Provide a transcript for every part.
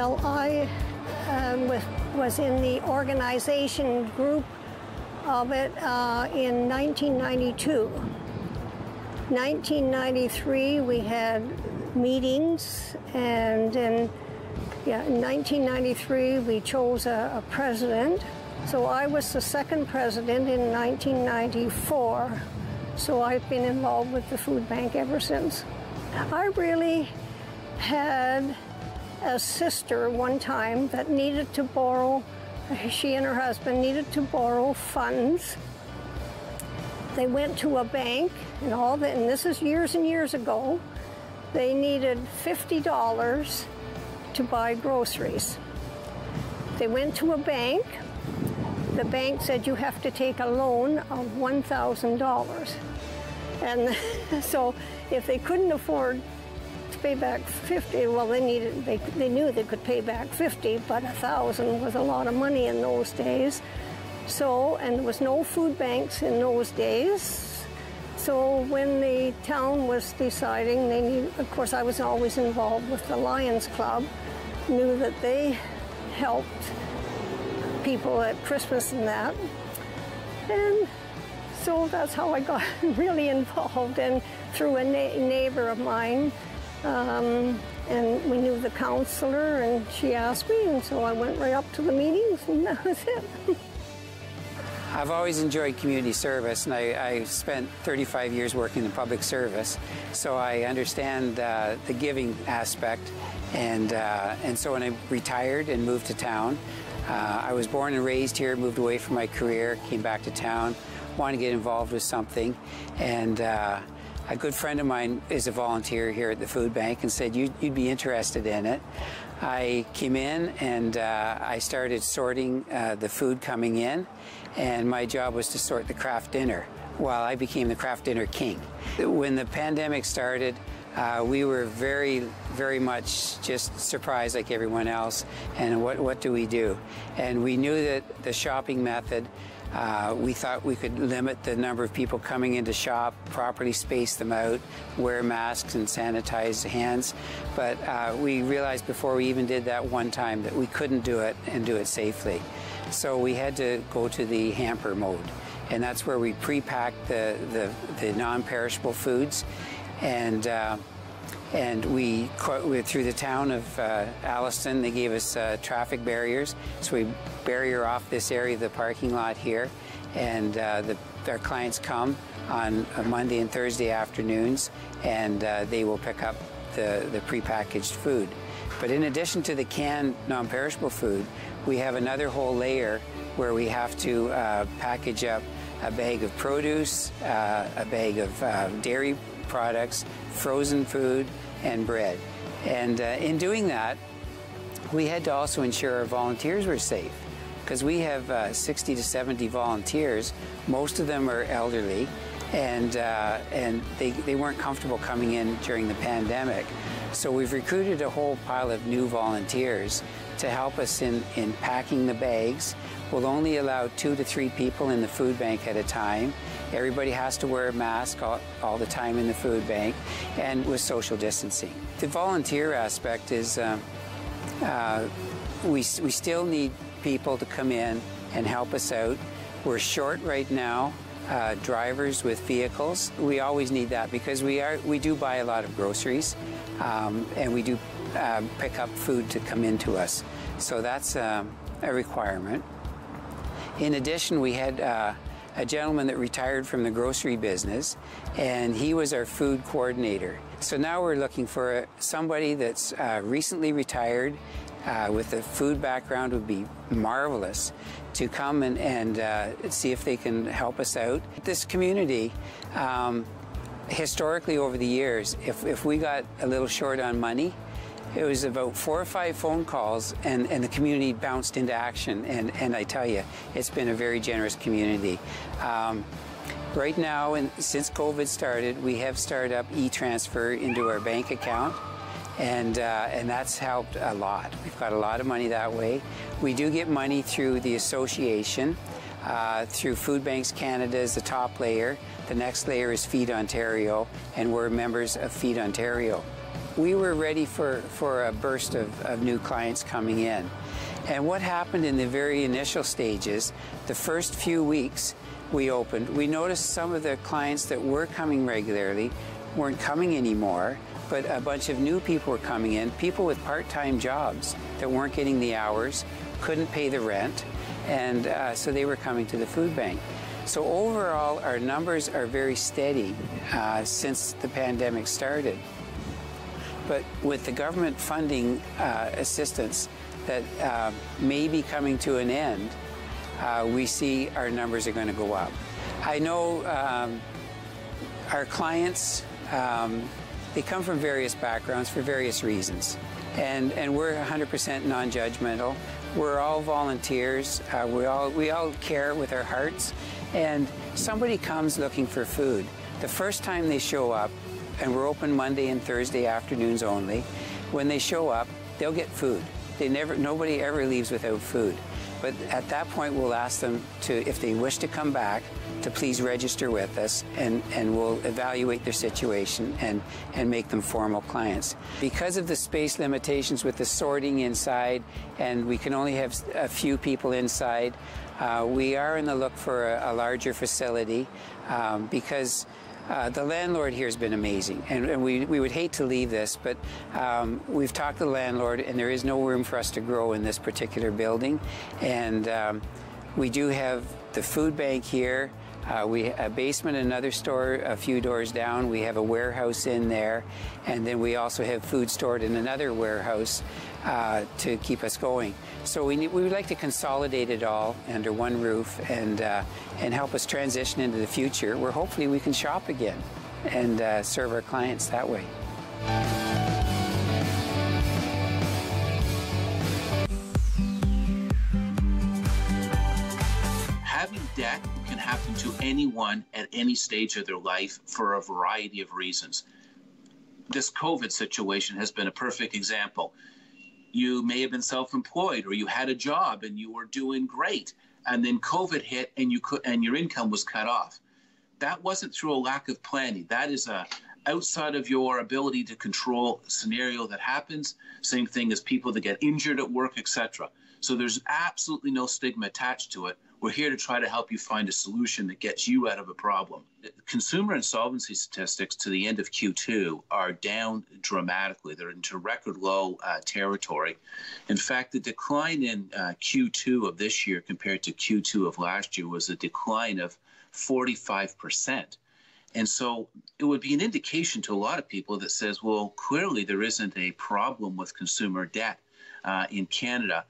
Well, I was in the organization group of it in 1992. 1993 we had meetings, and in 1993 we chose a president. So I was the second president in 1994. So I've been involved with the food bank ever since. I really had a sister one time that needed to borrow, she and her husband needed to borrow funds. They went to a bank and this is years and years ago, they needed $50 to buy groceries. They went to a bank. The bank said you have to take a loan of $1,000. And so if they couldn't afford to pay back $50, well, they knew they could pay back $50, but $1,000 was a lot of money in those days. So, and there was no food banks in those days. So when the town was deciding, of course I was always involved with the Lions Club, knew that they helped people at Christmas and that. And so that's how I got really involved, and through a neighbor of mine. And we knew the counselor, and she asked me, and so I went right up to the meetings, and that was it. I've always enjoyed community service, and I spent 35 years working in public service, so I understand the giving aspect. And so when I retired and moved to town, I was born and raised here, moved away from my career, came back to town, wanted to get involved with something, and a good friend of mine is a volunteer here at the food bank and said, you'd be interested in it. I came in and I started sorting the food coming in, and my job was to sort the craft dinner. Well, I became the craft dinner king. When the pandemic started, we were very, very much just surprised like everyone else, and what do we do? And we knew that the shopping method, we thought we could limit the number of people coming in to shop, properly space them out, wear masks and sanitize hands. But we realized before we even did that one time that we couldn't do it and do it safely. So we had to go to the hamper mode. And that's where we pre-packed the non-perishable foods. And we through the town of Alliston, they gave us traffic barriers. So we barrier off this area of the parking lot here, and our clients come on Monday and Thursday afternoons, and they will pick up the prepackaged food. But in addition to the canned non-perishable food, we have another whole layer where we have to package up a bag of produce, a bag of dairy products, frozen food, and bread. And in doing that, we had to also ensure our volunteers were safe, because we have 60 to 70 volunteers. Most of them are elderly, and they weren't comfortable coming in during the pandemic. So we've recruited a whole pile of new volunteers to help us in packing the bags. We'll only allow 2 to 3 people in the food bank at a time. Everybody has to wear a mask all the time in the food bank, and with social distancing. The volunteer aspect is we still need people to come in and help us out. We're short right now, drivers with vehicles. We always need that because we do buy a lot of groceries, and we do pick up food to come into us. So that's a requirement. In addition, we had a gentleman that retired from the grocery business, and he was our food coordinator. So now we're looking for somebody that's recently retired with a food background. Would be marvelous to come and see if they can help us out. This community, historically over the years, if we got a little short on money, it was about 4 or 5 phone calls, and the community bounced into action. And I tell you, it's been a very generous community. Right now, since COVID started, we have started up e-transfer into our bank account, and that's helped a lot. We've got a lot of money that way. We do get money through the association, through Food Banks Canada is the top layer. The next layer is Feed Ontario, and we're members of Feed Ontario. we were ready for a burst of new clients coming in. And what happened in the very initial stages, the first few weeks we opened, we noticed some of the clients that were coming regularly weren't coming anymore, but a bunch of new people were coming in, people with part-time jobs that weren't getting the hours, couldn't pay the rent, and so they were coming to the food bank. So overall, our numbers are very steady since the pandemic started. But with the government funding assistance that may be coming to an end, we see our numbers are going to go up. I know our clients, they come from various backgrounds for various reasons. And we're 100% non-judgmental. We're all volunteers. We all care with our hearts. And somebody comes looking for food. The first time they show up, and we're open Monday and Thursday afternoons only, when they show up, they'll get food. Nobody ever leaves without food. But at that point, we'll ask them to, if they wish to come back, to please register with us, and we'll evaluate their situation and make them formal clients. Because of the space limitations with the sorting inside, and we can only have a few people inside, we are in the look for a larger facility because the landlord here has been amazing, and we would hate to leave this, but we've talked to the landlord, and there is no room for us to grow in this particular building. And we do have the food bank here, a basement, another store a few doors down. We have a warehouse in there, and then we also have food stored in another warehouse to keep us going. So we would like to consolidate it all under one roof and help us transition into the future where hopefully we can shop again and serve our clients that way. Having debt can happen to anyone at any stage of their life for a variety of reasons. This COVID situation has been a perfect example. You may have been self-employed, or you had a job and you were doing great, and then COVID hit and your income was cut off. That wasn't through a lack of planning. That is a outside of your ability to control scenario that happens. Same thing as people that get injured at work, etc. So there's absolutely no stigma attached to it. We're here to try to help you find a solution that gets you out of a problem. Consumer insolvency statistics to the end of Q2 are down dramatically. They're into record low territory. In fact, the decline in Q2 of this year compared to Q2 of last year was a decline of 45%. And so it would be an indication to a lot of people that says, well, clearly there isn't a problem with consumer debt in Canada.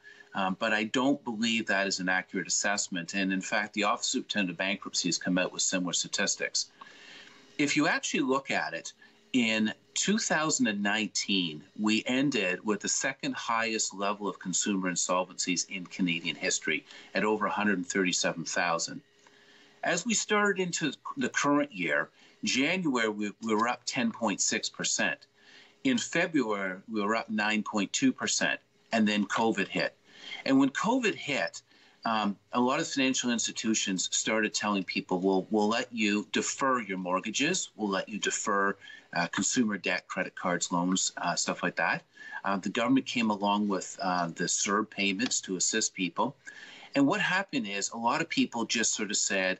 But I don't believe that is an accurate assessment. And in fact, the Office of Superintendent of Bankruptcy has come out with similar statistics. If you actually look at it, in 2019, we ended with the second highest level of consumer insolvencies in Canadian history at over 137,000. As we started into the current year, January, we were up 10.6%. In February, we were up 9.2%, and then COVID hit. And when COVID hit, a lot of financial institutions started telling people, well, we'll let you defer your mortgages, we'll let you defer consumer debt, credit cards, loans, stuff like that. The government came along with the CERB payments to assist people. And what happened is a lot of people just sort of said,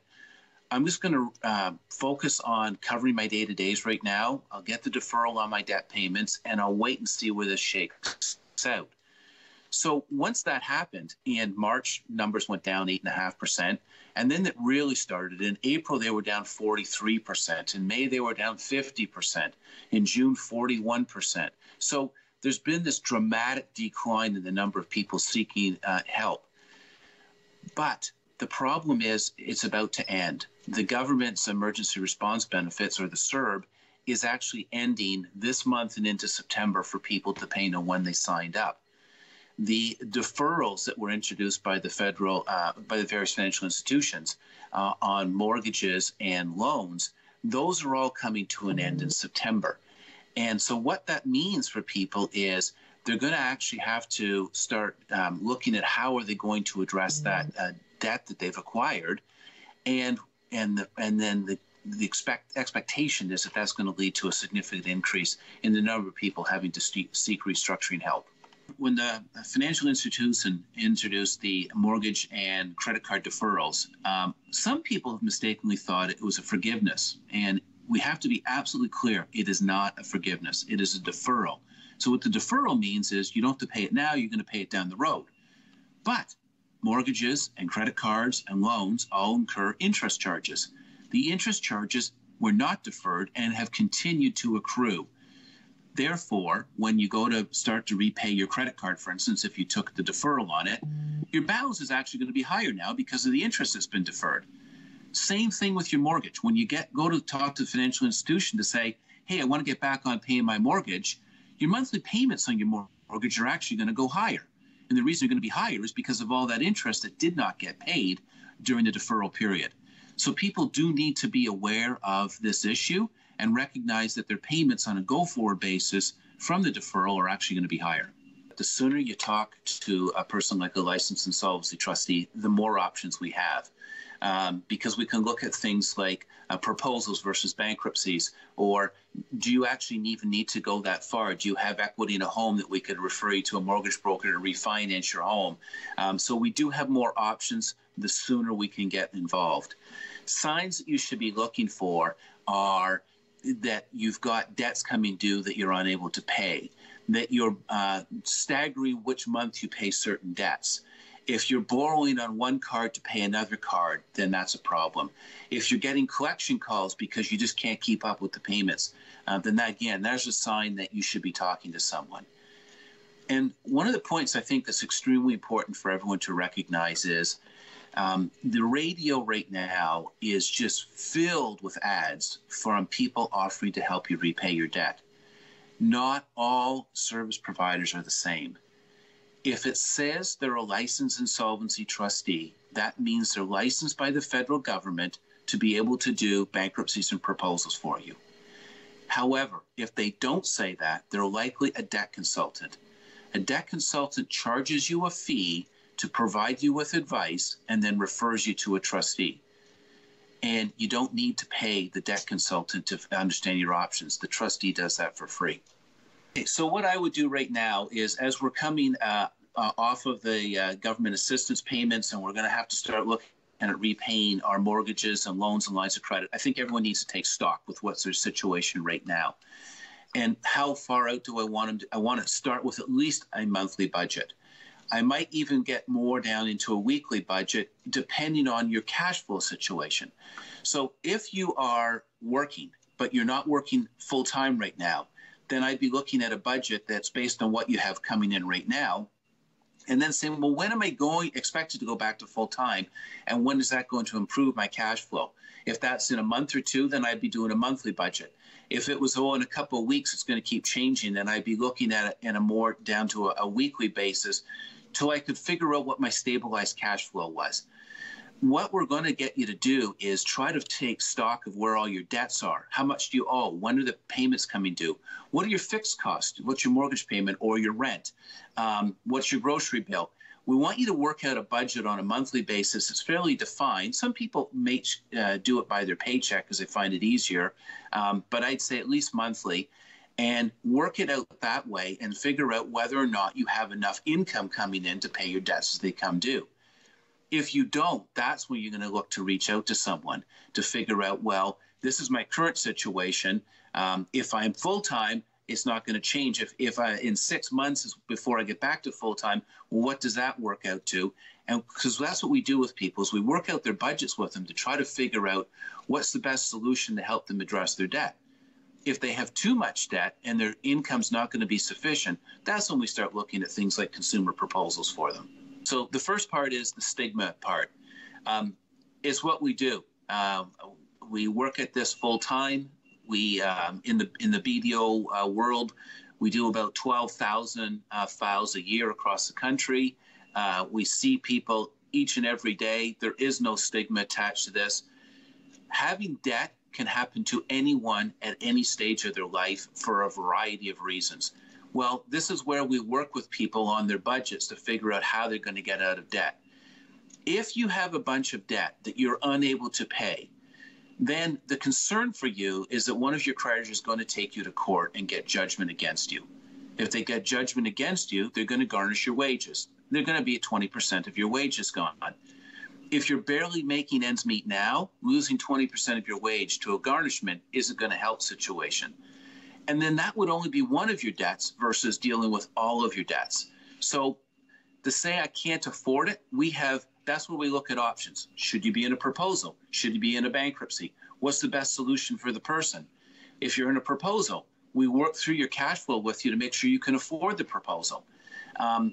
I'm just going to focus on covering my day-to-days right now. I'll get the deferral on my debt payments, and I'll wait and see where this shakes out. So once that happened, in March, numbers went down 8.5%. And then it really started. In April, they were down 43%. In May, they were down 50%. In June, 41%. So there's been this dramatic decline in the number of people seeking help. But the problem is it's about to end. The government's emergency response benefits, or the CERB, is actually ending this month and into September for people depending on when they signed up. The deferrals that were introduced by the by the various financial institutions on mortgages and loans, those are all coming to an end in September. And so what that means for people is they're going to actually have to start looking at how are they going to address that debt that they've acquired, and then the expectation is that that's going to lead to a significant increase in the number of people having to seek restructuring help. When the financial institution introduced the mortgage and credit card deferrals, some people mistakenly thought it was a forgiveness. And we have to be absolutely clear, it is not a forgiveness. It is a deferral. So what the deferral means is you don't have to pay it now, you're going to pay it down the road. But mortgages and credit cards and loans all incur interest charges. The interest charges were not deferred and have continued to accrue. Therefore, when you go to start to repay your credit card, for instance, if you took the deferral on it, your balance is actually going to be higher now because of the interest that's been deferred. Same thing with your mortgage. When you go to talk to the financial institution to say, hey, I want to get back on paying my mortgage, your monthly payments on your mortgage are actually going to go higher. And the reason they're going to be higher is because of all that interest that did not get paid during the deferral period. So people do need to be aware of this issue and recognize that their payments on a go-forward basis from the deferral are actually going to be higher. The sooner you talk to a person like a licensed insolvency trustee, the more options we have. Because we can look at things like proposals versus bankruptcies, or do you actually even need to go that far? Do you have equity in a home that we could refer you to a mortgage broker to refinance your home? So we do have more options the sooner we can get involved. Signs that you should be looking for are that you've got debts coming due that you're unable to pay, that you're staggering which month you pay certain debts. If you're borrowing on one card to pay another card, then that's a problem. If you're getting collection calls because you just can't keep up with the payments, then that, again, there's a sign that you should be talking to someone. And one of the points I think that's extremely important for everyone to recognize is the radio right now is just filled with ads from people offering to help you repay your debt. Not all service providers are the same. If it says they're a licensed insolvency trustee, that means they're licensed by the federal government to be able to do bankruptcies and proposals for you. However, if they don't say that, they're likely a debt consultant. A debt consultant charges you a fee to provide you with advice and then refers you to a trustee. And you don't need to pay the debt consultant to understand your options. The trustee does that for free. Okay, so what I would do right now is, as we're coming off of the government assistance payments and we're going to have to start looking at repaying our mortgages and loans and lines of credit, I think everyone needs to take stock with what's their situation right now. And how far out do I want them to? I want to start with at least a monthly budget. I might even get more down into a weekly budget depending on your cash flow situation. So if you are working, but you're not working full time right now, then I'd be looking at a budget that's based on what you have coming in right now. And then saying, well, when am I expected to go back to full time? And when is that going to improve my cash flow? If that's in a month or two, then I'd be doing a monthly budget. If it was, in a couple of weeks, it's going to keep changing, then I'd be looking at it in a more down to a weekly basis till I could figure out what my stabilized cash flow was. What we're going to get you to do is try to take stock of where all your debts are. How much do you owe? When are the payments coming due? What are your fixed costs? What's your mortgage payment or your rent? What's your grocery bill? We want you to work out a budget on a monthly basis. It's fairly defined. Some people may do it by their paycheck because they find it easier, but I'd say at least monthly. And work it out that way and figure out whether or not you have enough income coming in to pay your debts as they come due. If you don't, that's when you're going to look to reach out to someone to figure out, well, this is my current situation. If I'm full-time, it's not going to change. If I in 6 months before I get back to full-time, well, what does that work out to? And because that's what we do with people is we work out their budgets with them to try to figure out what's the best solution to help them address their debt. If they have too much debt and their income's not going to be sufficient, that's when we start looking at things like consumer proposals for them. So the first part is the stigma part. It's what we do. We work at this full time. We in the BDO world, we do about 12,000 files a year across the country. We see people each and every day. There is no stigma attached to this. Having debt can happen to anyone at any stage of their life for a variety of reasons. Well, this is where we work with people on their budgets to figure out how they're going to get out of debt. If you have a bunch of debt that you're unable to pay, then the concern for you is that one of your creditors is going to take you to court and get judgment against you. If they get judgment against you, they're going to garnish your wages. They're going to be at 20% of your wages gone. If you're barely making ends meet now, losing 20% of your wage to a garnishment isn't going to help situation. And then that would only be one of your debts versus dealing with all of your debts. So to say I can't afford it, that's where we look at options. Should you be in a proposal? Should you be in a bankruptcy? What's the best solution for the person? If you're in a proposal, we work through your cash flow with you to make sure you can afford the proposal.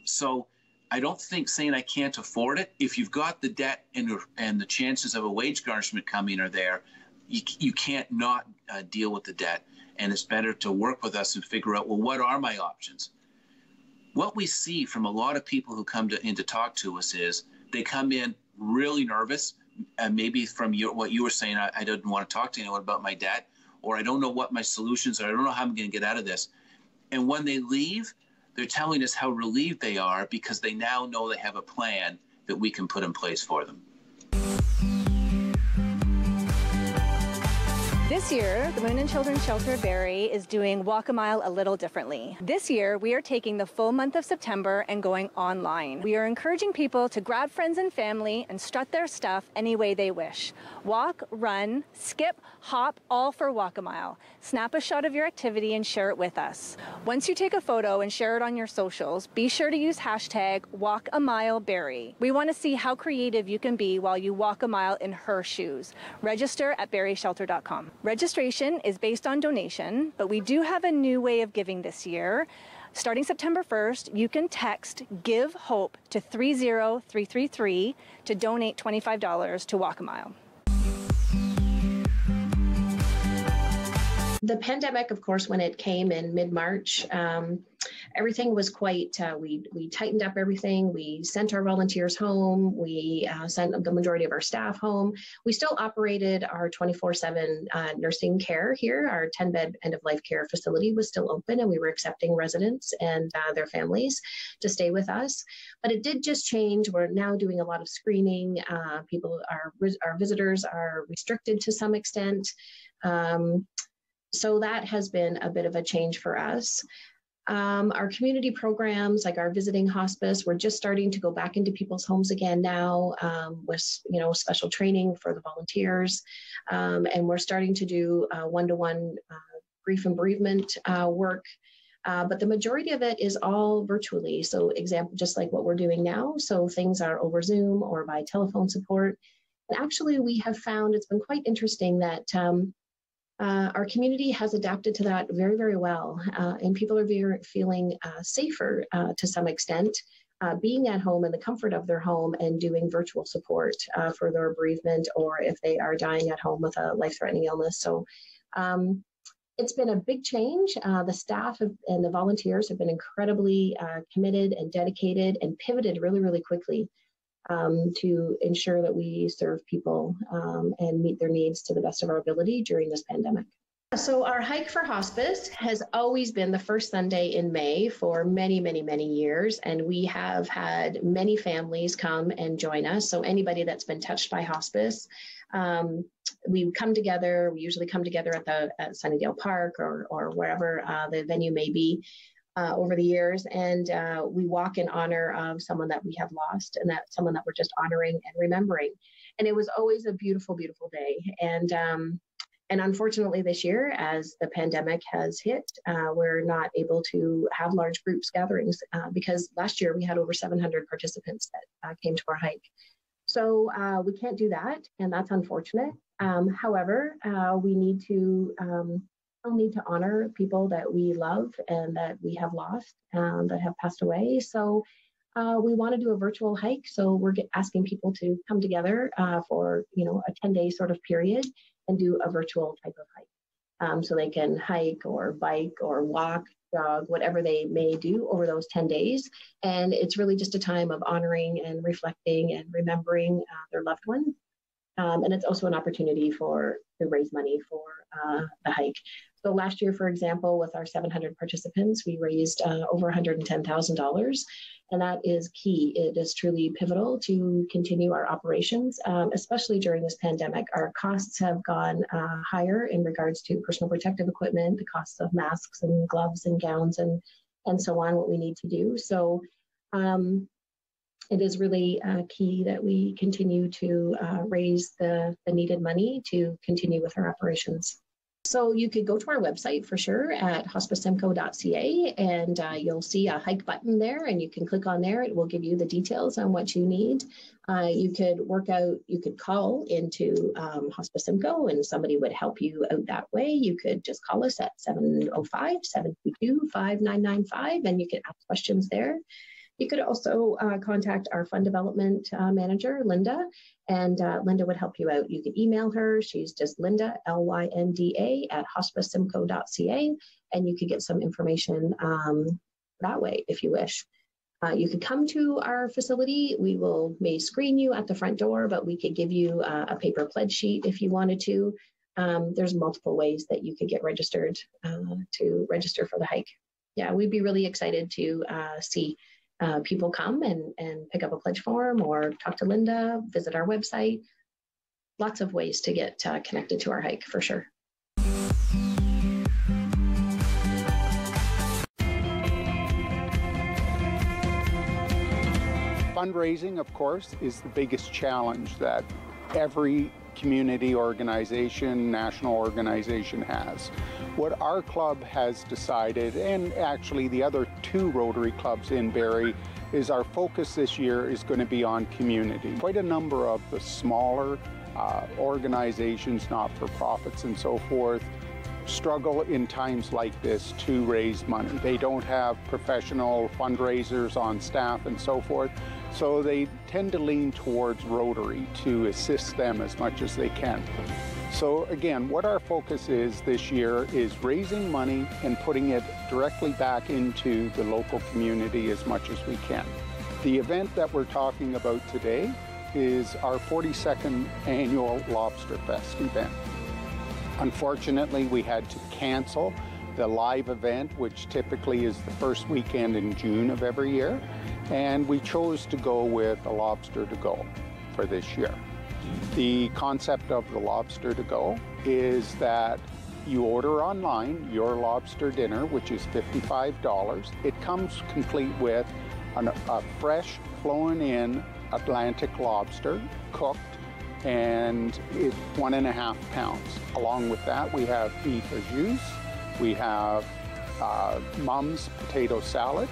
So I don't think saying I can't afford it, if you've got the debt and the chances of a wage garnishment coming are there, you can't not deal with the debt. And it's better to work with us and figure out, well, what are my options? What we see from a lot of people who come in to talk to us is they come in really nervous, maybe from what you were saying, I didn't want to talk to anyone about my debt, or I don't know what my solutions are, I don't know how I'm going to get out of this. And when they leave, they're telling us how relieved they are because they now know they have a plan that we can put in place for them. This year, the Women and Children's Shelter Barrie is doing Walk a Mile a little differently. This year, we are taking the full month of September and going online. We are encouraging people to grab friends and family and strut their stuff any way they wish. Walk, run, skip, hop, all for Walk a Mile. Snap a shot of your activity and share it with us. Once you take a photo and share it on your socials, be sure to use hashtag #WalkAMileBarrie. We want to see how creative you can be while you walk a mile in her shoes. Register at barrieshelter.com. Registration is based on donation, but we do have a new way of giving this year. Starting September 1st, you can text Give Hope to 30333 to donate $25 to Walk a Mile. The pandemic, of course, when it came in mid-March, everything was quite, we tightened up everything. We sent our volunteers home. We sent the majority of our staff home. We still operated our 24/7 nursing care here. Our 10-bed end-of-life care facility was still open, and we were accepting residents and their families to stay with us. But it did just change. We're now doing a lot of screening. Our visitors are restricted to some extent. So that has been a bit of a change for us. Our community programs, like our visiting hospice, we're just starting to go back into people's homes again now with special training for the volunteers. And we're starting to do one-to-one grief and bereavement work. But the majority of it is all virtually. So just like what we're doing now. So things are over Zoom or by telephone support. And actually, we have found it's been quite interesting that our community has adapted to that very, very well, and people are feeling safer to some extent, being at home in the comfort of their home and doing virtual support for their bereavement, or if they are dying at home with a life-threatening illness. So it's been a big change. The staff and the volunteers have been incredibly committed and dedicated and pivoted really, really quickly to ensure that we serve people and meet their needs to the best of our ability during this pandemic. So our hike for hospice has always been the first Sunday in May for many, many, many years. And we have had many families come and join us. So anybody that's been touched by hospice, we come together. We usually come together at Sunnydale Park or wherever the venue may be. Over the years, and we walk in honor of someone that we have lost, and that someone that we're just honoring and remembering. And it was always a beautiful, beautiful day. And unfortunately, this year, as the pandemic has hit, we're not able to have large groups gatherings because last year we had over 700 participants that came to our hike. So we can't do that, and that's unfortunate. However, we need to honor people that we love and that we have lost, that have passed away. So we want to do a virtual hike. So we're asking people to come together for a 10-day sort of period and do a virtual type of hike. So they can hike or bike or walk, jog, whatever they may do over those 10 days. And it's really just a time of honoring and reflecting and remembering their loved ones. And it's also an opportunity to raise money for the hike. So last year, for example, with our 700 participants, we raised over $110,000. And that is key. It is truly pivotal to continue our operations, especially during this pandemic. Our costs have gone higher in regards to personal protective equipment, the costs of masks and gloves and gowns and so on, what we need to do. So it is really key that we continue to raise the needed money to continue with our operations. So you could go to our website for sure at hospicesimcoe.ca, and you'll see a hike button there, and you can click on there. It will give you the details on what you need. You could call into Hospice Simcoe, and somebody would help you out that way. You could just call us at 705-722-5995, and you can ask questions there. You could also contact our fund development manager, Linda, and Linda would help you out. You could email her. She's just Linda, Lynda, at hospicesimcoe.ca, and you could get some information that way if you wish. You could come to our facility. We may screen you at the front door, but we could give you a paper pledge sheet if you wanted to. There's multiple ways that you could get registered to register for the hike. Yeah, we'd be really excited to see people come and pick up a pledge form or talk to Linda, visit our website. Lots of ways to get connected to our hike for sure. Fundraising, of course, is the biggest challenge that every community organization, national organization has. What our club has decided, and actually the other two Rotary clubs in Barrie, is our focus this year is going to be on community. Quite a number of the smaller organizations, not-for-profits and so forth, struggle in times like this to raise money. They don't have professional fundraisers on staff and so forth, so they tend to lean towards Rotary to assist them as much as they can. So again, what our focus is this year is raising money and putting it directly back into the local community as much as we can. The event that we're talking about today is our 42nd annual Lobster Fest event. Unfortunately, we had to cancel the live event, which typically is the first weekend in June of every year, and we chose to go with a lobster to go for this year. The concept of the lobster to go is that you order online your lobster dinner, which is $55. It comes complete with a fresh, flown in Atlantic lobster, cooked, and it's 1.5 pounds. Along with that, we have beef au jus, we have Mum's potato salad.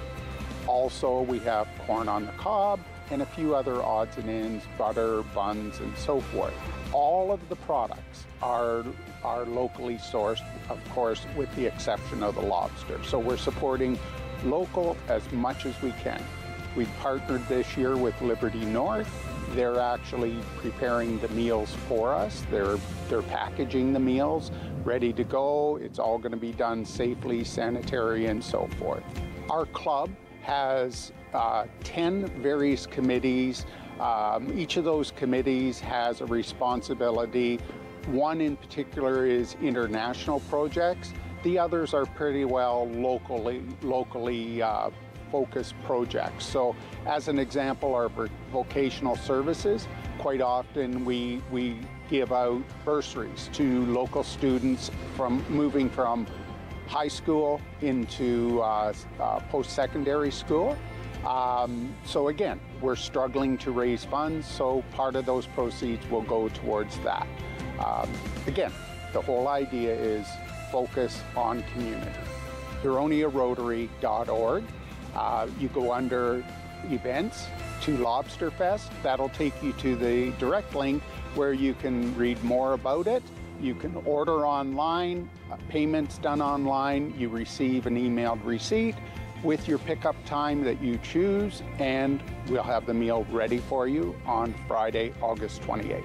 Also, we have corn on the cob and a few other odds and ends, butter, buns, and so forth. All of the products are locally sourced, of course, with the exception of the lobster. So we're supporting local as much as we can. We've partnered this year with Liberty North. They're actually preparing the meals for us. They're packaging the meals, ready to go. It's all going to be done safely, sanitary, and so forth. Our club has 10 various committees. Each of those committees has a responsibility. One in particular is international projects. The others are pretty well locally focused projects. So as an example, our vocational services, quite often we give out bursaries to local students moving from high school into post-secondary school. So again, we're struggling to raise funds, so part of those proceeds will go towards that. Again, the whole idea is focus on community. HuroniaRotary.org. You go under events to Lobster Fest. That'll take you to the direct link where you can read more about it. You can order online, payments done online. You receive an emailed receipt with your pickup time that you choose, and we'll have the meal ready for you on Friday, August 28th.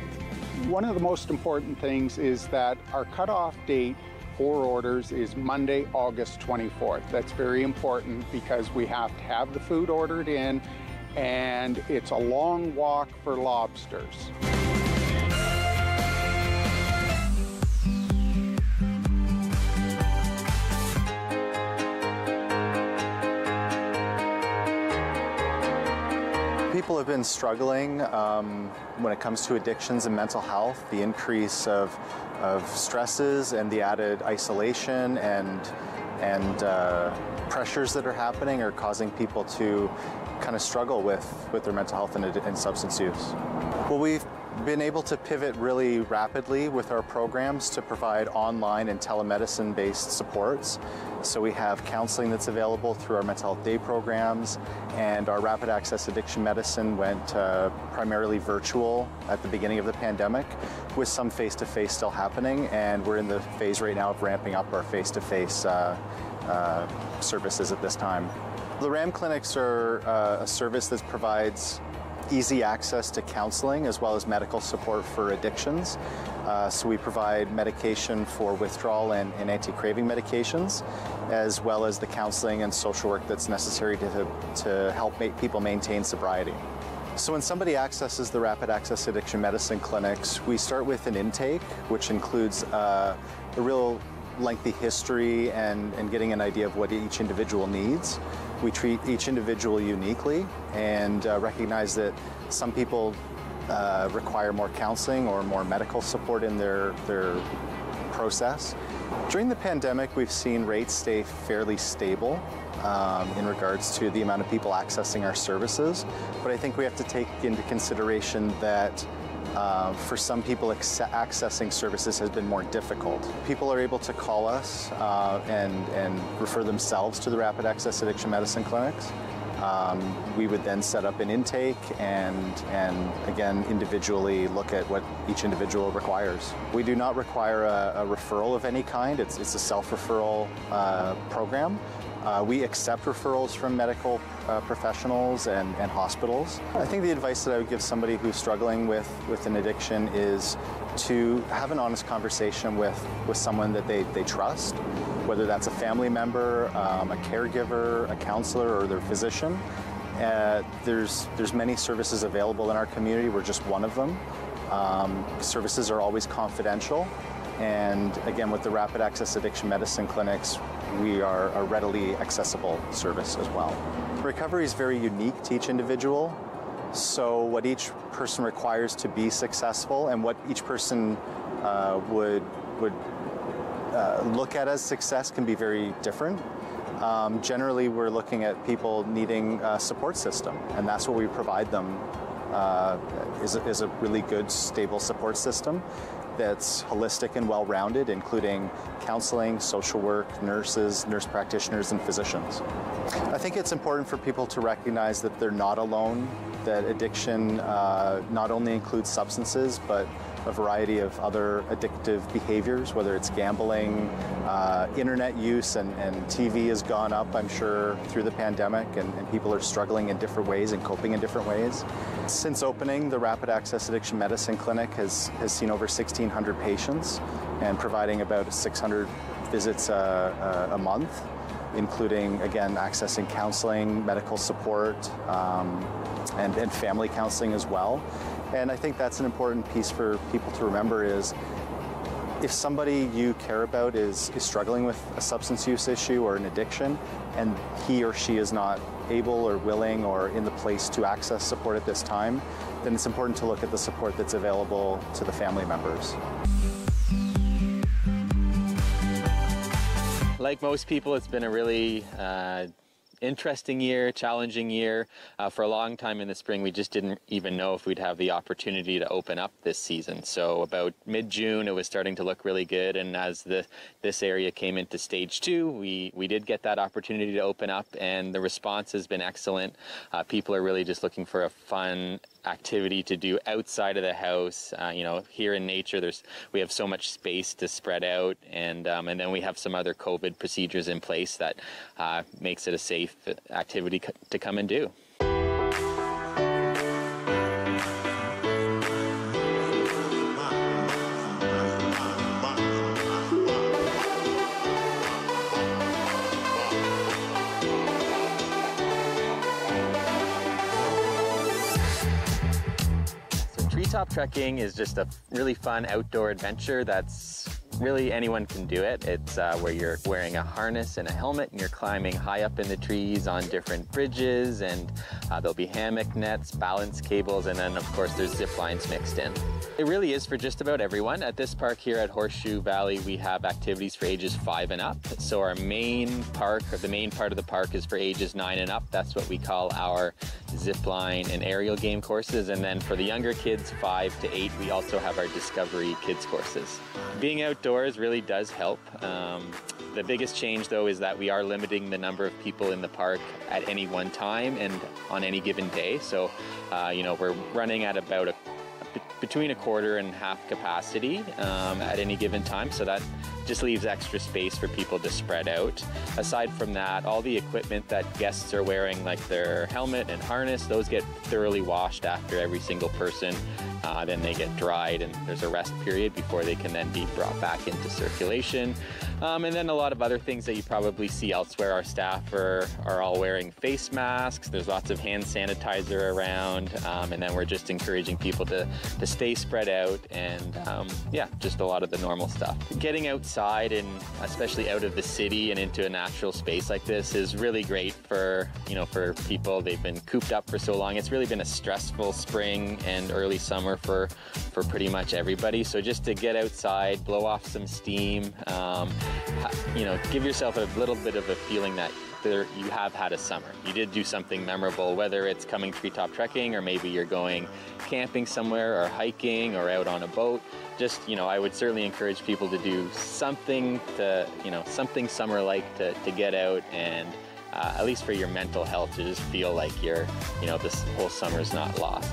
One of the most important things is that our cutoff date for orders is Monday, August 24th. That's very important because we have to have the food ordered in, and it's a long walk for lobsters. people have been struggling when it comes to addictions and mental health. The increase of stresses and the added isolation and pressures that are happening are causing people to kind of struggle with their mental health and substance use. Well, we've been able to pivot really rapidly with our programs to provide online and telemedicine-based supports. So we have counseling that's available through our mental health day programs, and our rapid access addiction medicine went primarily virtual at the beginning of the pandemic, with some face-to-face still happening, and we're in the phase right now of ramping up our face-to-face services at this time. The RAM clinics are a service that provides easy access to counseling as well as medical support for addictions. So we provide medication for withdrawal and anti-craving medications, as well as the counseling and social work that's necessary to help people maintain sobriety. So when somebody accesses the Rapid Access Addiction Medicine clinics, we start with an intake, which includes a real lengthy history and getting an idea of what each individual needs. We treat each individual uniquely and recognize that some people require more counseling or more medical support in their process. During the pandemic, we've seen rates stay fairly stable in regards to the amount of people accessing our services, but I think we have to take into consideration that for some people, accessing services has been more difficult. People are able to call us and refer themselves to the Rapid Access Addiction Medicine clinics. We would then set up an intake and again, individually look at what each individual requires. We do not require a referral of any kind. It's a self-referral program. We accept referrals from medical professionals and hospitals. I think the advice that I would give somebody who's struggling with an addiction is to have an honest conversation with someone that they trust, whether that's a family member, a caregiver, a counselor, or their physician. There's many services available in our community. We're just one of them. Services are always confidential. And again, with the Rapid Access Addiction Medicine clinics, we are a readily accessible service as well. Recovery is very unique to each individual. So what each person requires to be successful and what each person would look at as success can be very different. Generally, we're looking at people needing a support system, and that's what we provide them is a really good, stable support system that's holistic and well-rounded, including counseling, social work, nurses, nurse practitioners, and physicians. I think it's important for people to recognize that they're not alone, that addiction not only includes substances, but a variety of other addictive behaviors, whether it's gambling, internet use, and TV has gone up, I'm sure, through the pandemic, and people are struggling in different ways and coping in different ways. Since opening, the Rapid Access Addiction Medicine Clinic has seen over 1,600 patients and providing about 600 visits a month, including, again, accessing counseling, medical support, and family counseling as well. And I think that's an important piece for people to remember is if somebody you care about is struggling with a substance use issue or an addiction, and he or she is not able or willing or in the place to access support at this time, then it's important to look at the support that's available to the family members. Like most people, it's been a really interesting year, challenging year. For a long time in the spring, we just didn't even know if we'd have the opportunity to open up this season. So about mid-June, it was starting to look really good. And as this area came into stage 2, we did get that opportunity to open up, and the response has been excellent. People are really just looking for a fun activity to do outside of the house. You know, here in nature, we have so much space to spread out, and then we have some other COVID procedures in place that makes it a safe activity to come and do. Treetop trekking is just a really fun outdoor adventure that's really anyone can do it. It's where you're wearing a harness and a helmet and you're climbing high up in the trees on different bridges, and there'll be hammock nets, balance cables, and then of course there's zip lines mixed in. It really is for just about everyone. At this park here at Horseshoe Valley, we have activities for ages 5 and up. So our main park, or the main part of the park, is for ages 9 and up. That's what we call our zip line and aerial game courses. And then for the younger kids, 5 to 8, we also have our Discovery Kids courses. Being outdoors really does help. The biggest change though is that we are limiting the number of people in the park at any one time and on any given day. So, we're running at about between a quarter and half capacity at any given time, so that just leaves extra space for people to spread out. Aside from that, all the equipment that guests are wearing, like their helmet and harness, those get thoroughly washed after every single person. Then they get dried and there's a rest period before they can then be brought back into circulation. And then a lot of other things that you probably see elsewhere. Our staff are all wearing face masks. There's lots of hand sanitizer around. And then we're just encouraging people to stay spread out and just a lot of the normal stuff. Getting outside and especially out of the city and into a natural space like this is really great for people. They've been cooped up for so long. It's really been a stressful spring and early summer for pretty much everybody. So just to get outside, blow off some steam, give yourself a little bit of a feeling that you have had a summer. You did do something memorable, whether it's coming treetop trekking or maybe you're going camping somewhere or hiking or out on a boat. Just, I would certainly encourage people to do something something summer-like to get out and at least for your mental health, to just feel like this whole summer is not lost.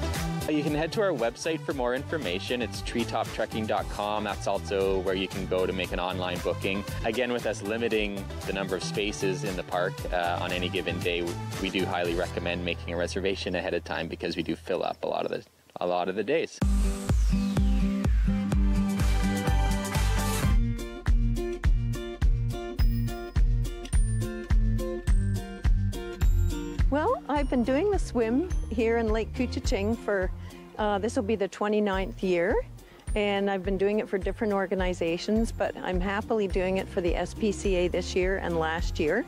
You can head to our website for more information. It's treetoptrekking.com. That's also where you can go to make an online booking. Again, with us limiting the number of spaces in the park on any given day, we do highly recommend making a reservation ahead of time because we do fill up a lot of the days. Well, I've been doing the swim here in Lake Couchiching for, this will be the 29th year, and I've been doing it for different organizations, but I'm happily doing it for the SPCA this year and last year.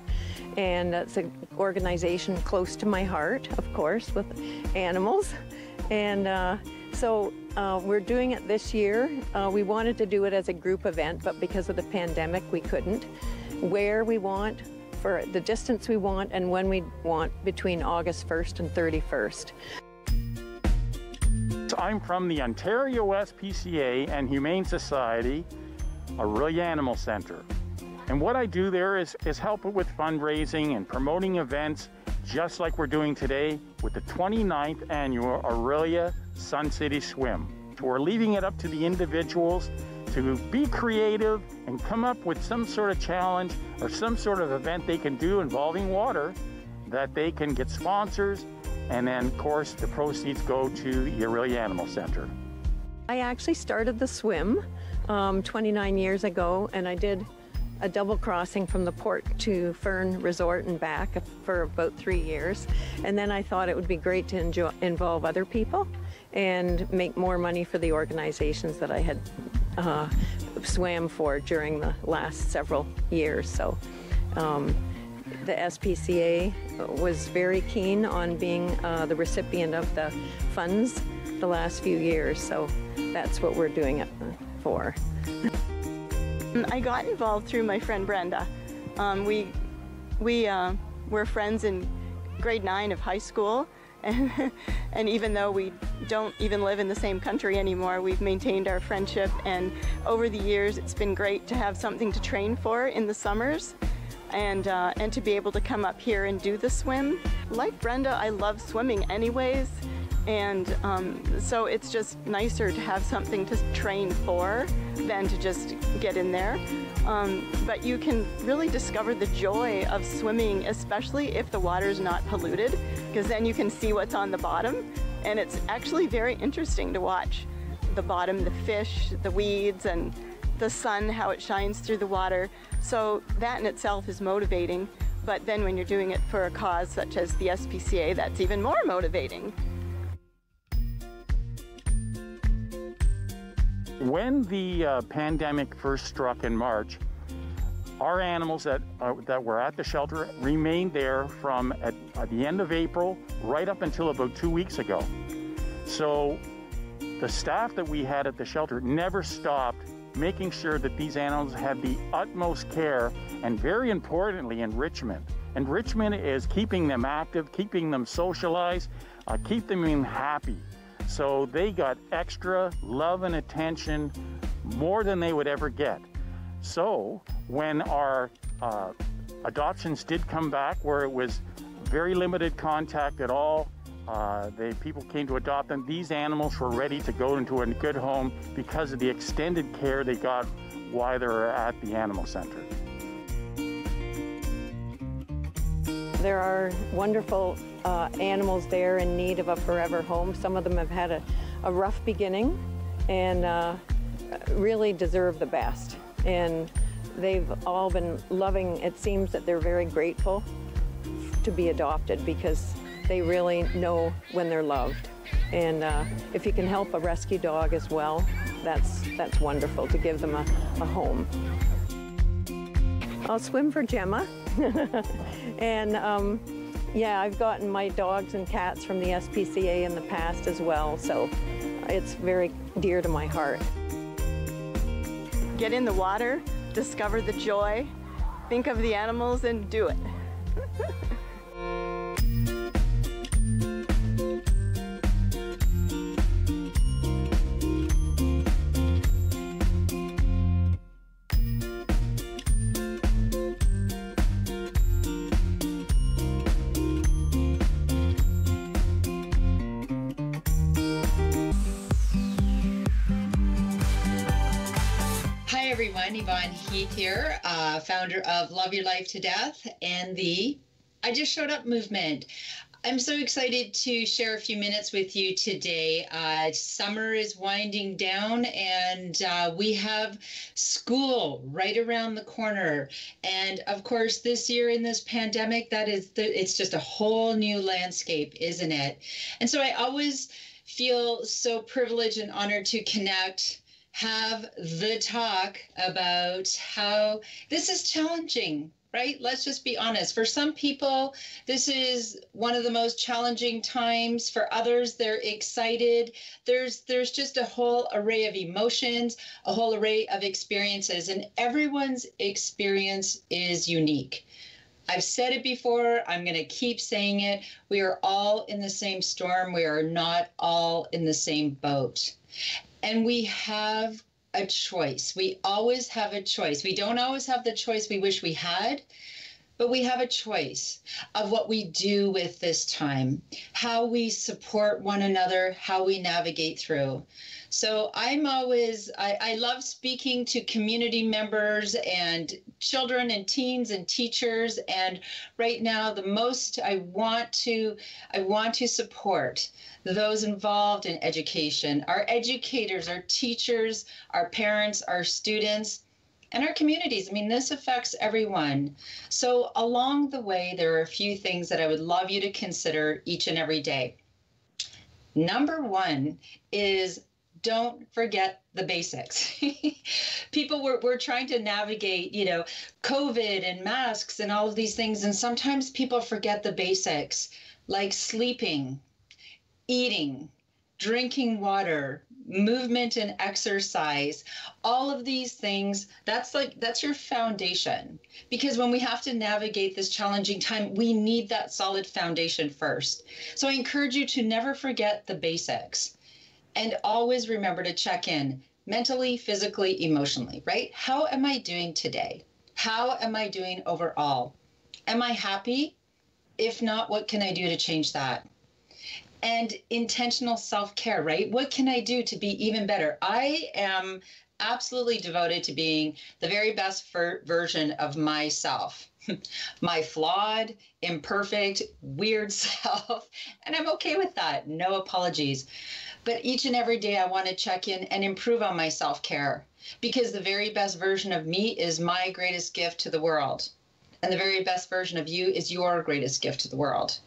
And it's an organization close to my heart, of course, with animals. And so we're doing it this year. We wanted to do it as a group event, but because of the pandemic, we couldn't. Where we want, for the distance we want, and when we want, between August 1st and 31st. I'm from the Ontario SPCA and Humane Society, Aurelia Animal Center. And what I do there is help with fundraising and promoting events, just like we're doing today with the 29th annual Aurelia Sun City Swim. So we're leaving it up to the individuals to be creative and come up with some sort of challenge or some sort of event they can do involving water that they can get sponsors, and then of course the proceeds go to the Aurelia Animal Center. I actually started the swim 29 years ago, and I did a double crossing from the port to Fern Resort and back for about 3 years. And then I thought it would be great to involve other people and make more money for the organizations that I had swam for during the last several years. So the SPCA was very keen on being the recipient of the funds the last few years, so that's what we're doing it for. I got involved through my friend Brenda. We were friends in grade 9 of high school, and even though we don't even live in the same country anymore, we've maintained our friendship, and over the years it's been great to have something to train for in the summers and to be able to come up here and do the swim. Like Brenda, I love swimming anyways, and so it's just nicer to have something to train for than to just get in there. But you can really discover the joy of swimming, especially if the water is not polluted, because then you can see what's on the bottom, and it's actually very interesting to watch the bottom, the fish, the weeds, and the sun, how it shines through the water. So that in itself is motivating, but then when you're doing it for a cause such as the SPCA, that's even more motivating. When the pandemic first struck in March, our animals that were at the shelter remained there from at the end of April right up until about 2 weeks ago. So the staff that we had at the shelter never stopped making sure that these animals had the utmost care, and very importantly, enrichment. Enrichment is keeping them active, keeping them socialized, keep them happy. So they got extra love and attention, more than they would ever get. So when our adoptions did come back, where it was very limited contact at all, people came to adopt them, these animals were ready to go into a good home because of the extended care they got while they were at the animal center. There are wonderful animals there in need of a forever home. Some of them have had a rough beginning and really deserve the best. And they've all been loving. It seems that they're very grateful to be adopted because they really know when they're loved. And if you can help a rescue dog as well, that's wonderful, to give them a home. I'll swim for Gemma. And yeah, I've gotten my dogs and cats from the SPCA in the past as well, so it's very dear to my heart. Get in the water, discover the joy, think of the animals, and do it. Everyone, Yvonne Heath here, founder of Love Your Life to Death and the I Just Showed Up movement. I'm so excited to share a few minutes with you today. Summer is winding down and we have school right around the corner. And of course, this year in this pandemic, it's just a whole new landscape, isn't it? And so I always feel so privileged and honored to connect, have the talk about how this is challenging, right? Let's just be honest. For some people, this is one of the most challenging times. For others, they're excited. There's just a whole array of emotions, a whole array of experiences, and everyone's experience is unique. I've said it before, I'm going to keep saying it. We are all in the same storm. We are not all in the same boat. And we have a choice. We always have a choice. We don't always have the choice we wish we had, but we have a choice of what we do with this time, how we support one another, how we navigate through. So I love speaking to community members and children and teens and teachers. And right now, the most I want to support those involved in education, our educators, our teachers, our parents, our students, and our communities. I mean, this affects everyone. So along the way, there are a few things that I would love you to consider each and every day. Number one is don't forget the basics. People we're trying to navigate, COVID and masks and all of these things. And sometimes people forget the basics, like sleeping, eating, drinking water, movement and exercise, all of these things, that's your foundation. Because when we have to navigate this challenging time, we need that solid foundation first. So I encourage you to never forget the basics and always remember to check in mentally, physically, emotionally, right? How am I doing today? How am I doing overall? Am I happy? If not, what can I do to change that? And intentional self-care, right? What can I do to be even better? I am absolutely devoted to being the very best version of myself, my flawed, imperfect, weird self. And I'm okay with that. No apologies. But each and every day I want to check in and improve on my self-care, because the very best version of me is my greatest gift to the world. And the very best version of you is your greatest gift to the world.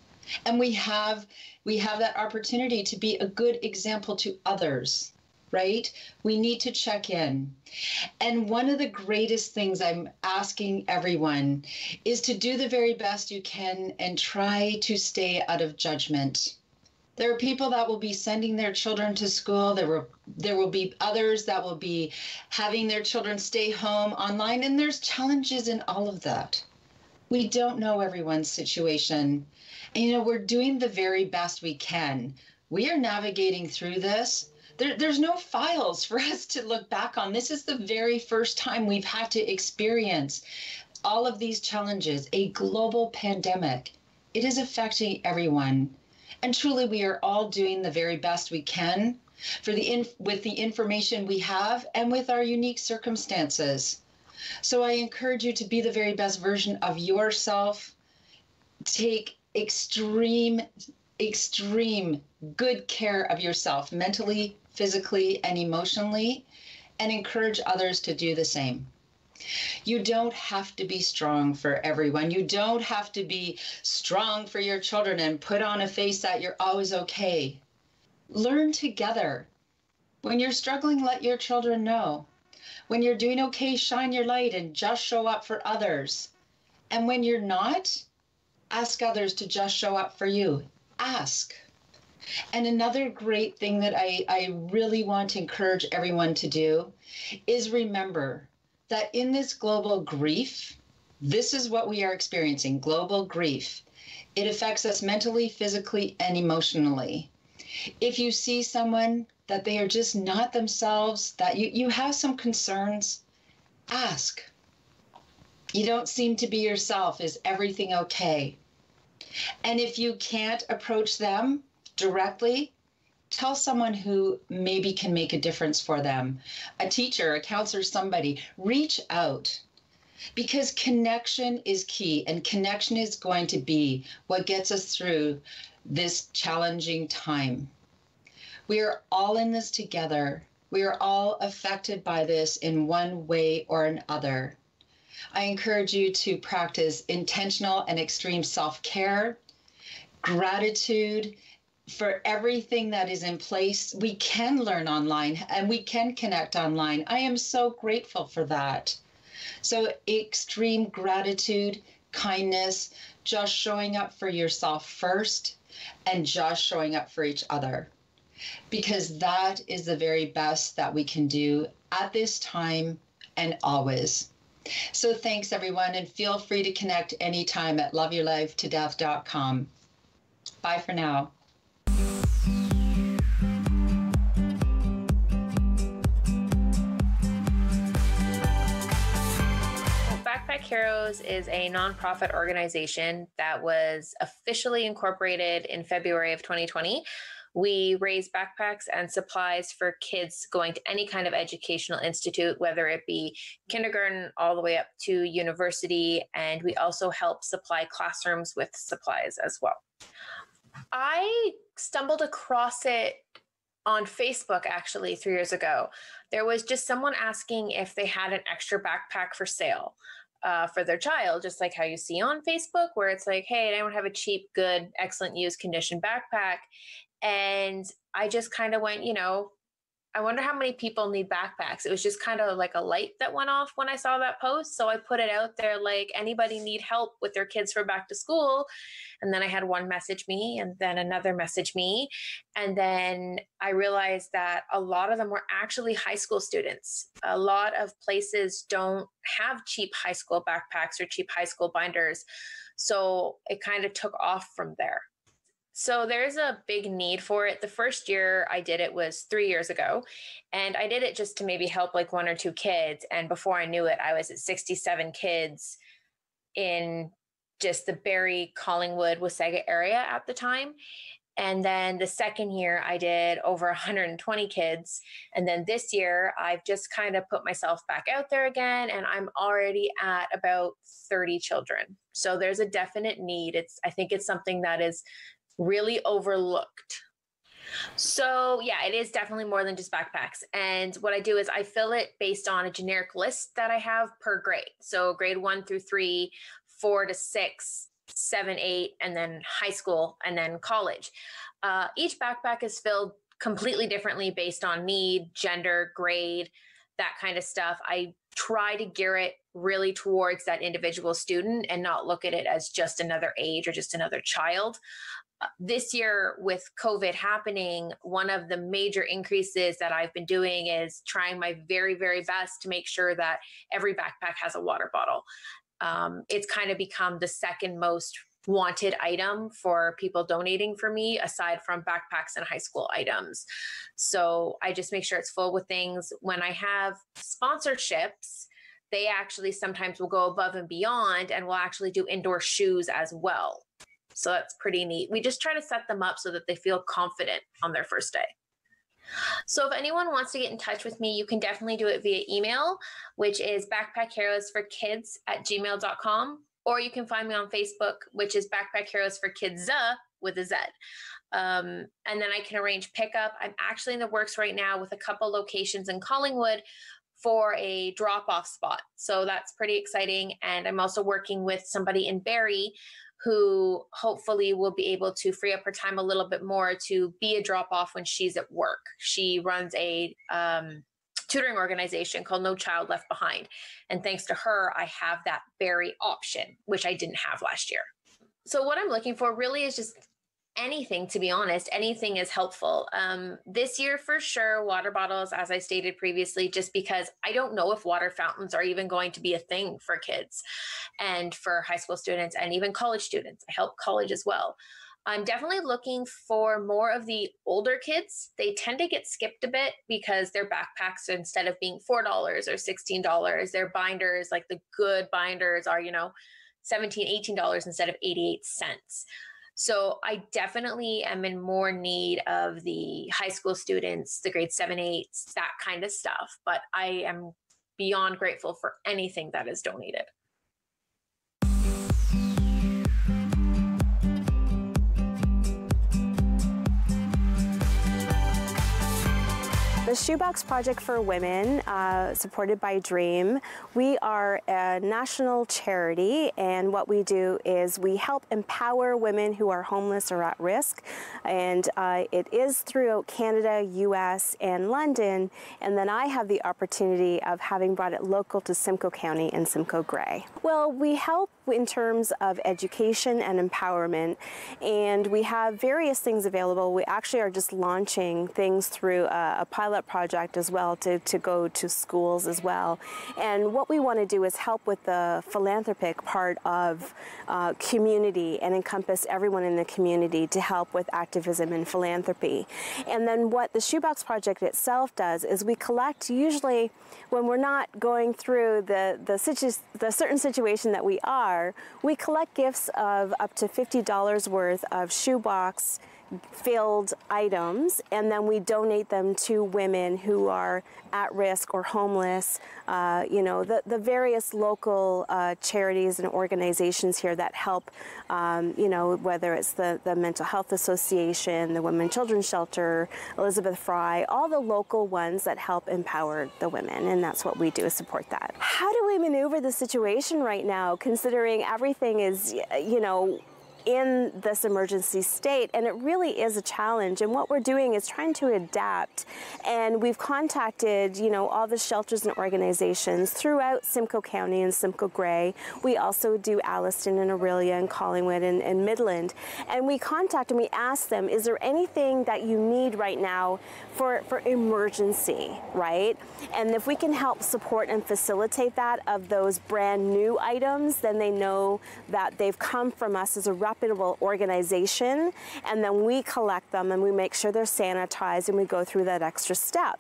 And we have that opportunity to be a good example to others, right? We need to check in. And one of the greatest things I'm asking everyone is to do the very best you can and try to stay out of judgment. There are people that will be sending their children to school. There will be others that will be having their children stay home online, and there's challenges in all of that. We don't know everyone's situation. And, we're doing the very best we can. We are navigating through this. There's no files for us to look back on. This is the very first time we've had to experience all of these challenges, a global pandemic. It is affecting everyone. And truly, we are all doing the very best we can with the information we have and with our unique circumstances. So I encourage you to be the very best version of yourself. Take extreme good care of yourself, mentally, physically, and emotionally, and encourage others to do the same. You don't have to be strong for everyone. You don't have to be strong for your children and put on a face that you're always okay. Learn together. When you're struggling, let your children know. When you're doing okay, shine your light and just show up for others. And when you're not, ask others to just show up for you. Ask. And another great thing that I really want to encourage everyone to do is remember that in this global grief, this is what we are experiencing, global grief. It affects us mentally, physically, and emotionally. If you see someone that they are just not themselves, that you have some concerns, ask. You don't seem to be yourself. Is everything okay? And if you can't approach them directly, tell someone who maybe can make a difference for them. A teacher, a counselor, somebody. Reach out. Because connection is key, and connection is going to be what gets us through this challenging time. We are all in this together. We are all affected by this in one way or another. I encourage you to practice intentional and extreme self-care, gratitude for everything that is in place. We can learn online and we can connect online. I am so grateful for that. So extreme gratitude, kindness, just showing up for yourself first, and just showing up for each other. Because that is the very best that we can do at this time and always. So thanks, everyone, and feel free to connect anytime at loveyourlifetodeath.com. Bye for now. Backpack Heroes is a nonprofit organization that was officially incorporated in February of 2020. We raise backpacks and supplies for kids going to any kind of educational institute, whether it be kindergarten all the way up to university, and we also help supply classrooms with supplies as well. I stumbled across it on Facebook actually 3 years ago. There was just someone asking if they had an extra backpack for sale for their child, just like how you see on Facebook, where it's like, hey, anyone have a cheap, good, excellent used condition backpack? And I just kind of went, I wonder how many people need backpacks. It was just kind of like a light that went off when I saw that post. So I put it out there, like, anybody need help with their kids for back to school? And then I had one message me, and then another message me. And then I realized that a lot of them were actually high school students. A lot of places don't have cheap high school backpacks or cheap high school binders. So it kind of took off from there. So there's a big need for it. The first year I did it was 3 years ago, and I did it just to maybe help like 1 or 2 kids. And before I knew it, I was at 67 kids in just the Barrie, Collingwood, Wasaga area at the time. And then the second year I did over 120 kids. And then this year I've just kind of put myself back out there again, and I'm already at about 30 children. So there's a definite need. I think it's something that is really overlooked. So yeah, it is definitely more than just backpacks. And what I do is I fill it based on a generic list that I have per grade. So grade 1 through 3, 4 to 6, 7, 8, and then high school, and then college. Each backpack is filled completely differently based on need, gender, grade, that kind of stuff. I try to gear it really towards that individual student and not look at it as just another age or just another child. This year with COVID happening, one of the major increases that I've been doing is trying my very, very best to make sure that every backpack has a water bottle. It's kind of become the second most wanted item for people donating for me, aside from backpacks and high school items. So I just make sure it's full with things. When I have sponsorships, they actually sometimes will go above and beyond and will actually do indoor shoes as well. So that's pretty neat. We just try to set them up so that they feel confident on their first day. So if anyone wants to get in touch with me, you can definitely do it via email, which is backpackheroesforkids@gmail.com, or you can find me on Facebook, which is Backpack Heroes for Kids with a Z. And then I can arrange pickup. I'm actually in the works right now with a couple locations in Collingwood for a drop-off spot. So that's pretty exciting. And I'm also working with somebody in Barrie who hopefully will be able to free up her time a little bit more to be a drop-off when she's at work. She runs a tutoring organization called No Child Left Behind. And thanks to her, I have that Barrie option, which I didn't have last year. So what I'm looking for really is just anything, to be honest. Anything is helpful. This year, for sure, water bottles, as I stated previously, just because I don't know if water fountains are even going to be a thing for kids and for high school students and even college students. I help college as well. I'm definitely looking for more of the older kids. They tend to get skipped a bit because their backpacks, instead of being $4 or $16, their binders, like the good binders, are, $17, $18 instead of 88 cents. So I definitely am in more need of the high school students, the grade 7, 8s, that kind of stuff. But I am beyond grateful for anything that is donated. The Shoebox Project for Women, supported by DREAM, we are a national charity, and what we do is we help empower women who are homeless or at risk, and it is throughout Canada, US, and London, and then I have the opportunity of having brought it local to Simcoe County and Simcoe Grey. Well, we help in terms of education and empowerment, and we have various things available. We actually are just launching things through a pilot project as well to go to schools as well. And what we want to do is help with the philanthropic part of community and encompass everyone in the community to help with activism and philanthropy. And then what the Shoebox Project itself does is we collect, usually when we're not going through the certain situation that we are, we collect gifts of up to $50 worth of shoebox filled items, and then we donate them to women who are at risk or homeless. The various local charities and organizations here that help, whether it's the Mental Health Association, the Women Children's Shelter, Elizabeth Fry, all the local ones that help empower the women, and that's what we do, is support that. How do we maneuver the situation right now, considering everything is, in this emergency state, and it really is a challenge, and what we're doing is trying to adapt, and we've contacted all the shelters and organizations throughout Simcoe County and Simcoe Grey. We also do Alliston and Orillia and Collingwood and Midland, and we contact and we ask them, is there anything that you need right now for emergency, right? And if we can help support and facilitate that of those brand new items, then they know that they've come from us as a reputable organization, and then we collect them and we make sure they're sanitized, and we go through that extra step.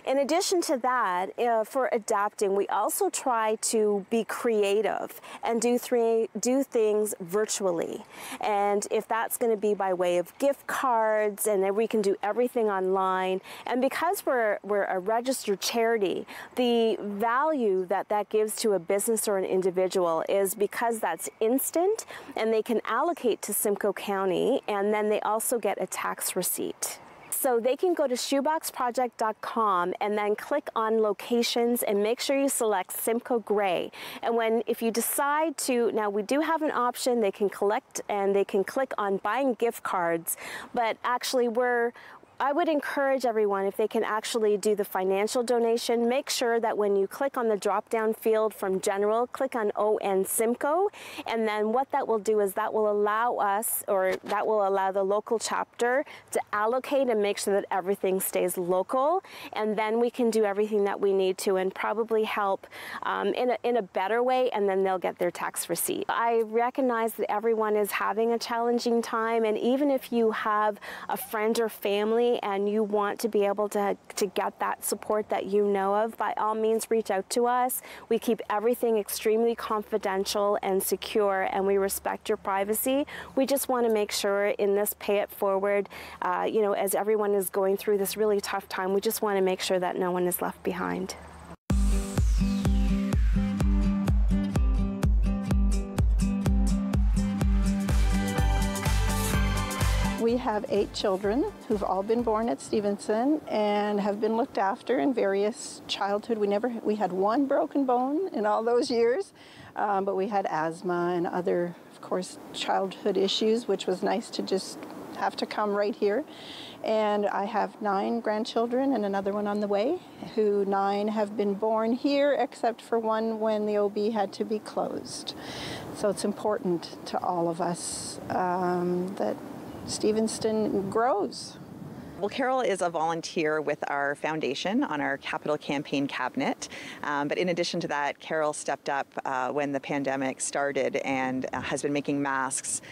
In addition to that, for adapting, we also try to be creative and do things virtually. And if that's going to be by way of gift cards, and then we can do everything online. And because we're a registered charity, the value that gives to a business or an individual is because that's instant, and they can allocate to Simcoe County, and then they also get a tax receipt. So they can go to shoeboxproject.com and then click on locations and make sure you select Simcoe Grey. And if you decide to, now we do have an option, they can collect and they can click on buying gift cards, but actually I would encourage everyone, if they can actually do the financial donation, make sure that when you click on the drop-down field from General, click on ON Simcoe, and then what that will do is that will allow us, or that will allow the local chapter to allocate and make sure that everything stays local, and then we can do everything that we need to and probably help in a better way, and then they'll get their tax receipt. I recognize that everyone is having a challenging time, and even if you have a friend or family and you want to be able to get that support that you know of, by all means reach out to us. We keep everything extremely confidential and secure, and we respect your privacy. We just want to make sure in this Pay It Forward, you know, as everyone is going through this really tough time, we just want to make sure that no one is left behind. We have 8 children who've all been born at Stevenson and have been looked after in various childhood. We had one broken bone in all those years, but we had asthma and other, of course, childhood issues, which was nice to just have to come right here. And I have 9 grandchildren and another one on the way, who 9 have been born here, except for one when the OB had to be closed. So it's important to all of us that Stevenson grows. Well, Carol is a volunteer with our foundation on our capital campaign cabinet. But in addition to that, Carol stepped up when the pandemic started and has been making masks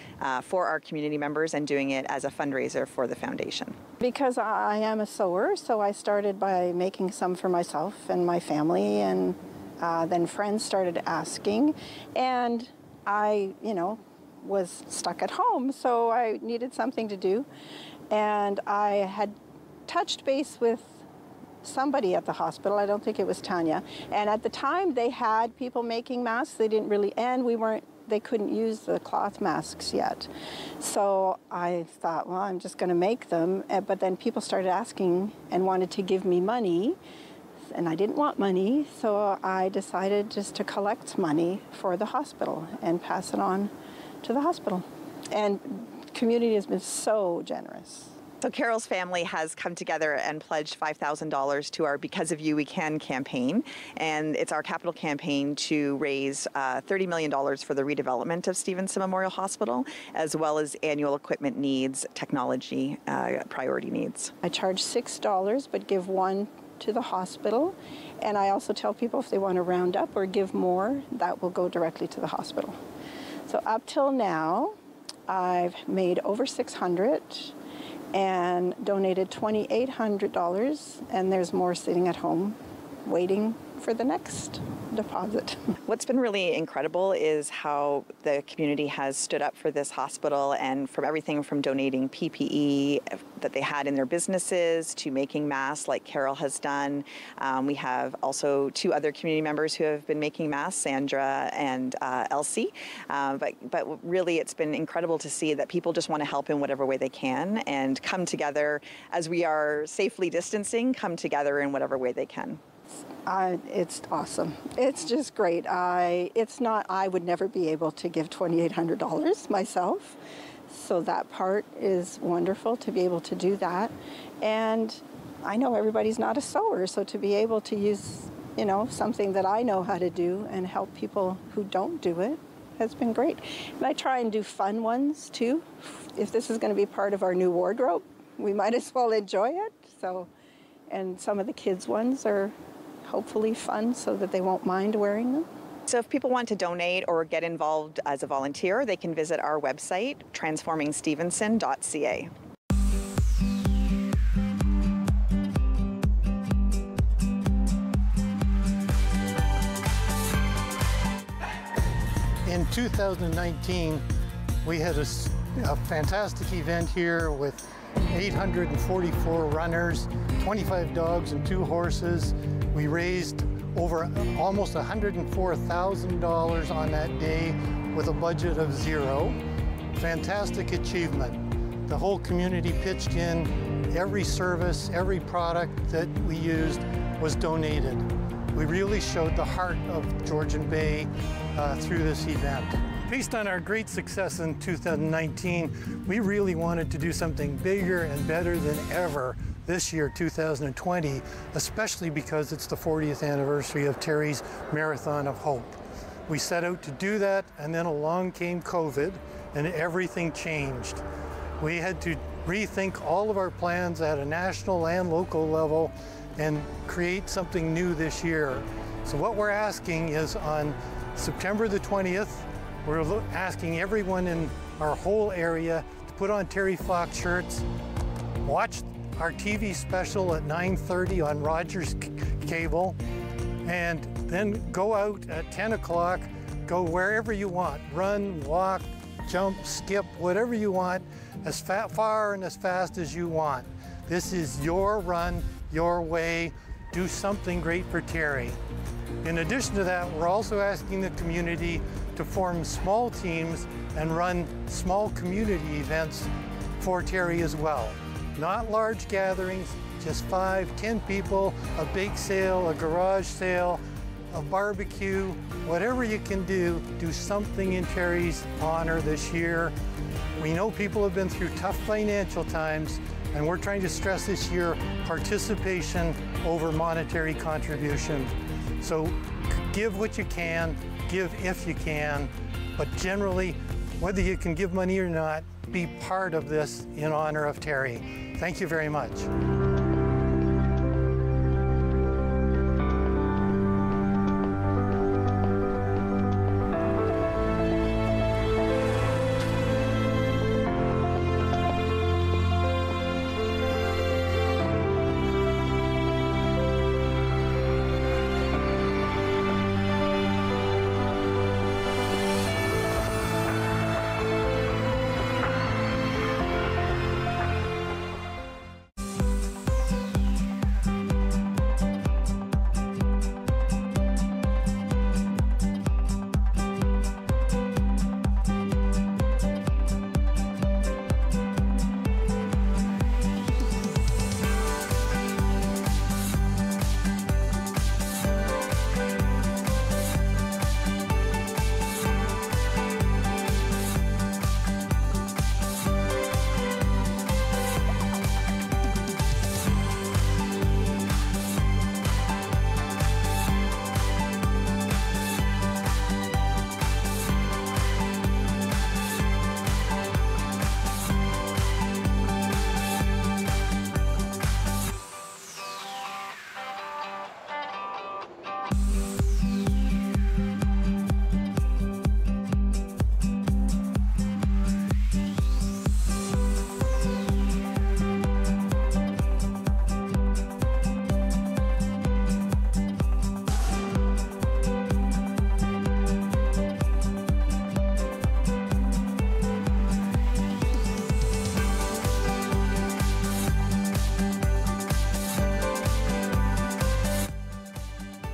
for our community members and doing it as a fundraiser for the foundation. Because I am a sewer, so I started by making some for myself and my family, and then friends started asking, and I, you know, was stuck at home, so I needed something to do. And I had touched base with somebody at the hospital. I don't think it was Tanya. And at the time they had people making masks. They didn't really, and they couldn't use the cloth masks yet. So I thought, well, I'm just going to make them. But then people started asking and wanted to give me money. And I didn't want money, so I decided just to collect money for the hospital and pass it on to the hospital. And community has been so generous. So Carol's family has come together and pledged $5,000 to our Because of You We Can campaign, and it's our capital campaign to raise $30 million for the redevelopment of Stevenson Memorial Hospital, as well as annual equipment needs, technology priority needs. I charge $6, but give $1 to the hospital, and I also tell people if they want to round up or give more, that will go directly to the hospital. So up till now, I've made over $600 and donated $2,800, and there's more sitting at home waiting for the next deposit. What's been really incredible is how the community has stood up for this hospital, and from everything from donating PPE that they had in their businesses to making masks like Carol has done. We have also 2 other community members who have been making masks, Sandra and Elsie. But really it's been incredible to see that people just want to help in whatever way they can and come together as we are safely distancing, come together in whatever way they can. It's awesome. It's just great. I would never be able to give $2,800 myself. So that part is wonderful to be able to do that. And I know everybody's not a sewer, so to be able to use, you know, something that I know how to do and help people who don't do it has been great. And I try and do fun ones too. If this is going to be part of our new wardrobe, we might as well enjoy it. So, and some of the kids' ones are hopefully fun so that they won't mind wearing them. So if people want to donate or get involved as a volunteer, they can visit our website, transformingstevenson.ca. In 2019, we had a fantastic event here with 844 runners, 25 dogs and 2 horses. We raised over almost $104,000 on that day with a budget of $0. Fantastic achievement. The whole community pitched in. Every service, every product that we used was donated. We really showed the heart of Georgian Bay through this event. Based on our great success in 2019, we really wanted to do something bigger and better than ever this year, 2020, especially because it's the 40th anniversary of Terry's Marathon of Hope. We set out to do that, and then along came COVID, and everything changed. We had to rethink all of our plans at a national and local level and create something new this year. So what we're asking is on September the 20th, we're asking everyone in our whole area to put on Terry Fox shirts, watch our TV special at 9:30 on Rogers Cable, and then go out at 10 o'clock, go wherever you want, run, walk, jump, skip, whatever you want, as far and as fast as you want. This is your run, your way. Do something great for Terry. In addition to that, we're also asking the community to form small teams and run small community events for Terry as well. Not large gatherings, just 5, 10 people, a bake sale, a garage sale, a barbecue, whatever you can do something in Terry's honor this year. We know people have been through tough financial times, and we're trying to stress this year participation over monetary contribution. So give what you can, give if you can, but generally, whether you can give money or not, be part of this in honor of Terry. Thank you very much.